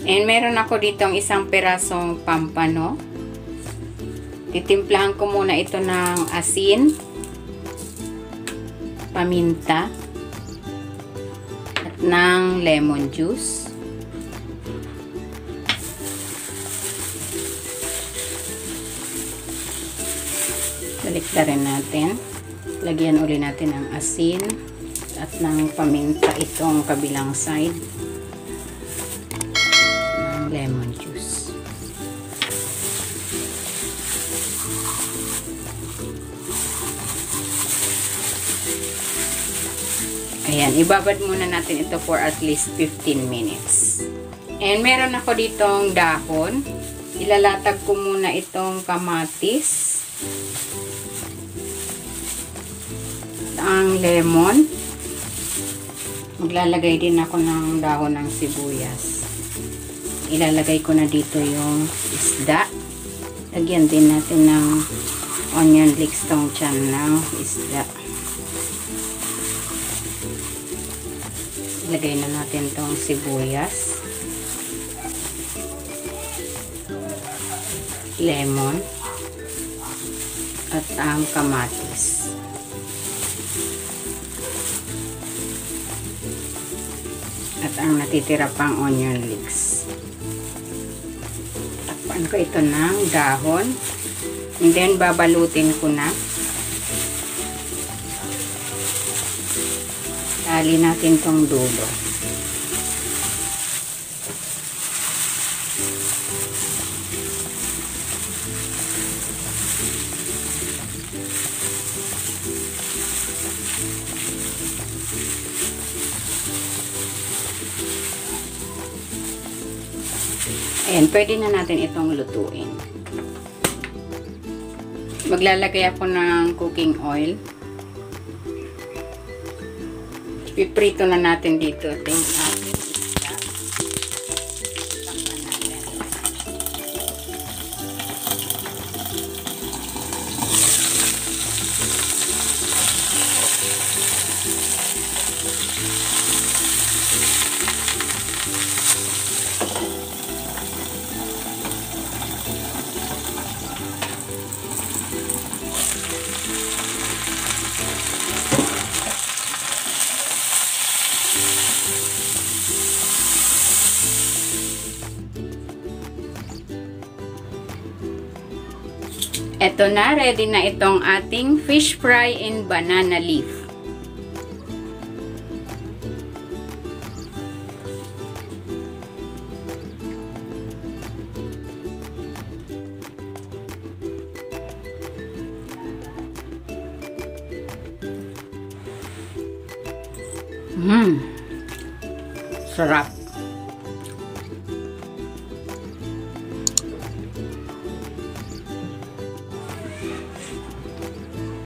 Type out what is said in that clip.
And meron ako ditong isang pirasong pampano. Titimplahan ko muna ito ng asin, paminta, at ng lemon juice. Baliktarin natin. Lagyan uli natin ng asin at ng paminta itong kabilang side. Ng lemon juice. Ayan, ibabad muna natin ito for at least 15 minutes. And meron ako ditong dahon. Ilalatag ko muna itong kamatis. Ang lemon. Maglalagay din ako ng dahon ng sibuyas. Ilalagay ko na dito yung isda. Lagyan din natin ng onion leeks tong tiyan ng isda. Lagay na natin tong sibuyas, lemon, at ang kamatis. At ang natitira pang onion leeks. Takpan ko ito ng dahon. And then babalutin ko na. Tali natin tong dulo. Ayan, pwede na natin itong lutuin. Maglalagay ako ng cooking oil. Piprito na natin dito ating ating isda. Takpan natin. Eto na, ready na itong ating fish fry in banana leaf. Sarap.